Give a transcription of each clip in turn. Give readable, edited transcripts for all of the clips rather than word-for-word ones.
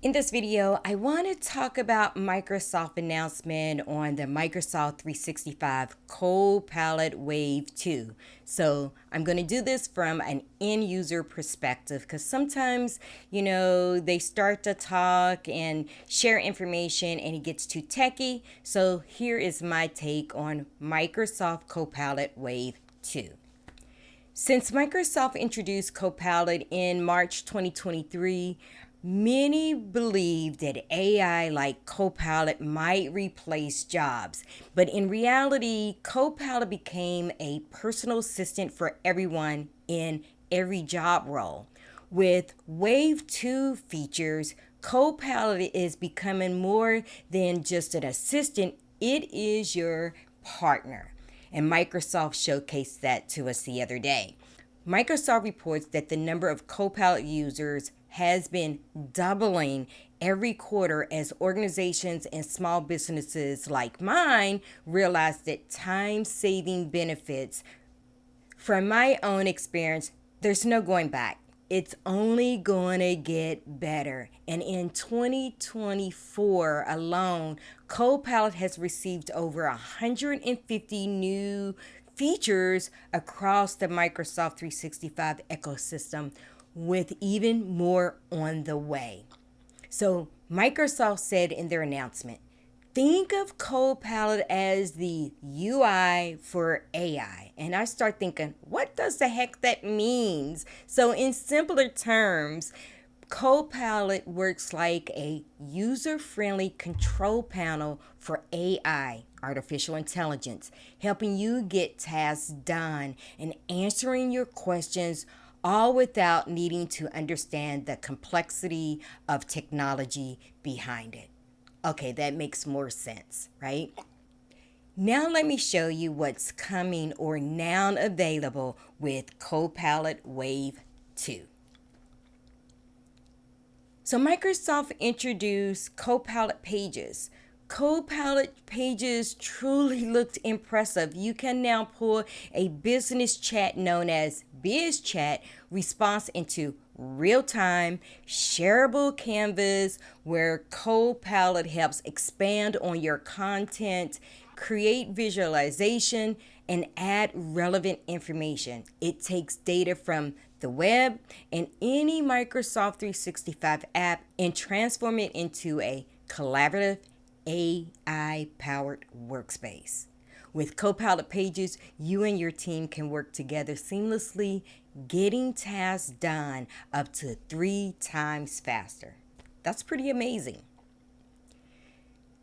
In this video, I want to talk about Microsoft announcement on the Microsoft 365 Copilot Wave 2. So I'm going to do this from an end user perspective because sometimes, they start to talk and share information and it gets too techy. So here is my take on Microsoft Copilot Wave 2. Since Microsoft introduced Copilot in March 2023, many believed that AI like Copilot might replace jobs. But in reality, Copilot became a personal assistant for everyone in every job role. With Wave 2 features, Copilot is becoming more than just an assistant, it is your partner. And Microsoft showcased that to us the other day. Microsoft reports that the number of Copilot users has been doubling every quarter as organizations and small businesses like mine realize that time-saving benefits. From my own experience, there's no going back. It's only going to get better. And in 2024 alone, Copilot has received over 150 new features across the Microsoft 365 ecosystem, with even more on the way. So Microsoft said in their announcement, think of Copilot as the UI for AI. And I start thinking, what does the heck that means? So in simpler terms, Copilot works like a user-friendly control panel for AI, artificial intelligence, helping you get tasks done and answering your questions, all without needing to understand the complexity of technology behind it. Okay, that makes more sense, right? Now let me show you what's coming or now available with Copilot Wave 2. So Microsoft introduced Copilot Pages. Copilot Pages truly looked impressive. You can now pull a business chat known as BizChat response into real-time, shareable canvas where Copilot helps expand on your content, create visualization, and add relevant information. It takes data from the web and any Microsoft 365 app and transform it into a collaborative AI-powered workspace. With Copilot Pages, you and your team can work together seamlessly, getting tasks done up to 3 times faster. That's pretty amazing.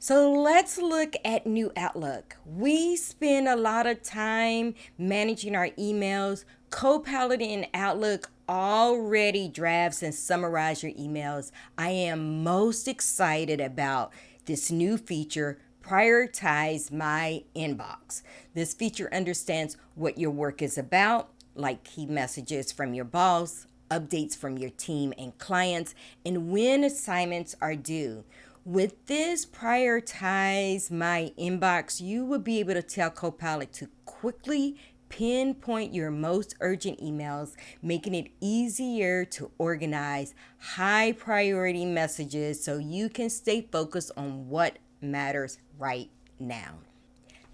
So let's look at new Outlook. We spend a lot of time managing our emails. Copilot in Outlook already drafts and summarizes your emails. I am most excited about this new feature, Prioritize My Inbox. This feature understands what your work is about, like key messages from your boss, updates from your team and clients, and when assignments are due. With this Prioritize My Inbox, you will be able to tell Copilot to quickly pinpoint your most urgent emails, making it easier to organize high priority messages so you can stay focused on what matters right now.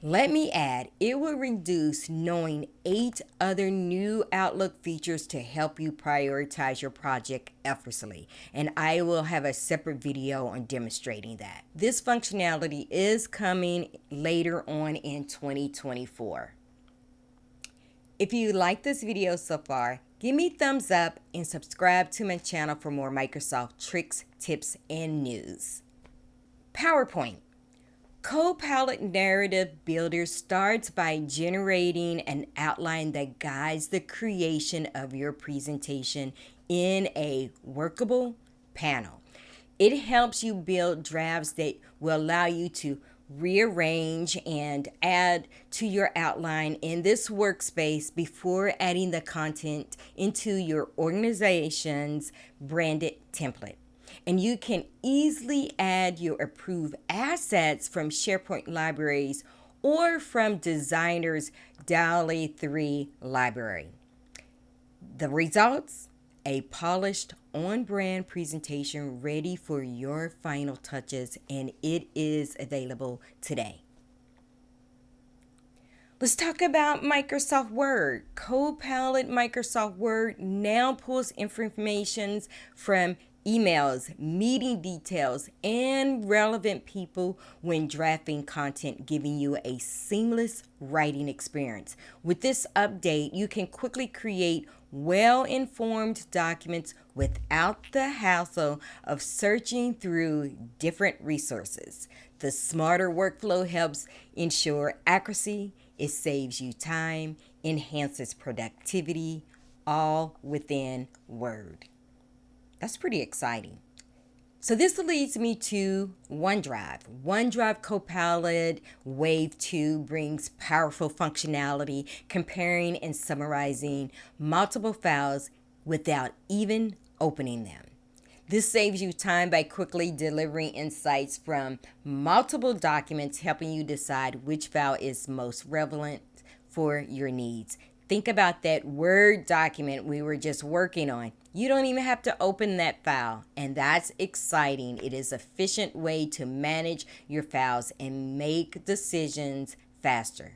Let me add, it will reduce knowing 8 other new Outlook features to help you prioritize your project effortlessly. And I will have a separate video on demonstrating that. This functionality is coming later on in 2024. If you like this video so far, give me a thumbs up and subscribe to my channel for more Microsoft tricks, tips, and news. PowerPoint. Copilot Narrative Builder starts by generating an outline that guides the creation of your presentation in a workable panel. It helps you build drafts that will allow you to rearrange and add to your outline in this workspace before adding the content into your organization's branded template. And you can easily add your approved assets from SharePoint libraries or from Designer's DALL-E 3 library. The results? A polished on-brand presentation ready for your final touches, and it is available today. Let's talk about Microsoft Word. Copilot Microsoft Word now pulls information from emails, meeting details, and relevant people when drafting content, giving you a seamless writing experience. With this update, you can quickly create well-informed documents without the hassle of searching through different resources. The smarter workflow helps ensure accuracy. It saves you time, enhances productivity, all within Word. That's pretty exciting. So this leads me to OneDrive. OneDrive Copilot Wave 2 brings powerful functionality, comparing and summarizing multiple files without even opening them. This saves you time by quickly delivering insights from multiple documents, helping you decide which file is most relevant for your needs. Think about that Word document we were just working on. You don't even have to open that file, and that's exciting. It is an efficient way to manage your files and make decisions faster.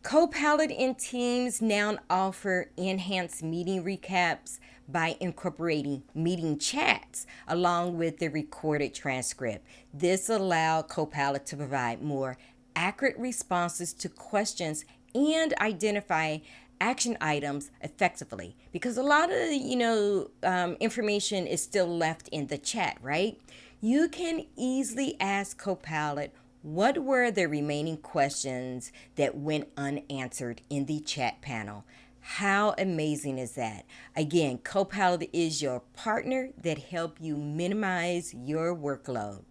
Copilot and Teams now offer enhanced meeting recaps by incorporating meeting chats along with the recorded transcript. This allows Copilot to provide more accurate responses to questions and identify action items effectively, because a lot of information is still left in the chat, right? You can easily ask Copilot what were the remaining questions that went unanswered in the chat panel. How amazing is that? Again, Copilot is your partner that helps you minimize your workload.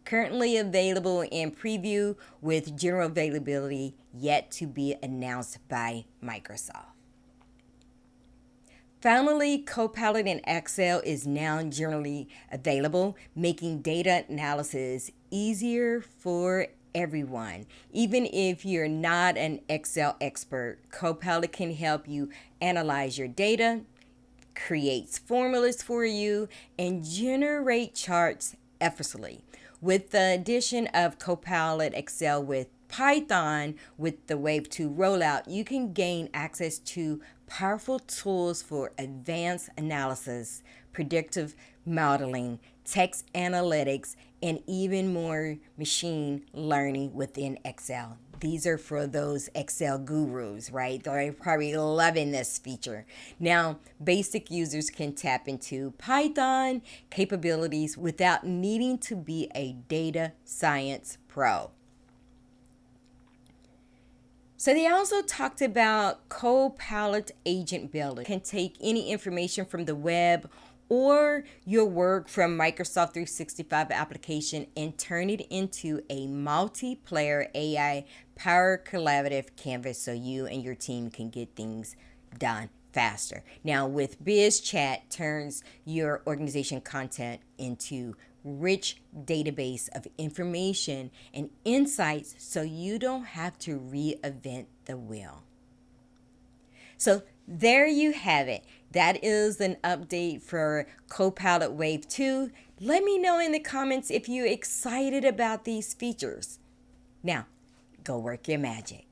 Currently available in preview with general availability yet to be announced by Microsoft. Finally, Copilot in Excel is now generally available, making data analysis easier for everyone. Even if you're not an Excel expert, Copilot can help you analyze your data, creates formulas for you, and generate charts effortlessly. With the addition of Copilot Excel with Python with the Wave 2 rollout, you can gain access to powerful tools for advanced analysis, predictive modeling, text analytics, and even more machine learning within Excel. These are for those Excel gurus, right? They're probably loving this feature. Now, basic users can tap into Python capabilities without needing to be a data science pro. So they also talked about Copilot Agent Builder. Can take any information from the web or your work from Microsoft 365 application and turn it into a multiplayer AI power collaborative canvas so you and your team can get things done faster. Now with BizChat, turns your organization content into rich database of information and insights so you don't have to reinvent the wheel. So there you have it. That is an update for Copilot Wave 2. Let me know in the comments if you're excited about these features. Now, go work your magic.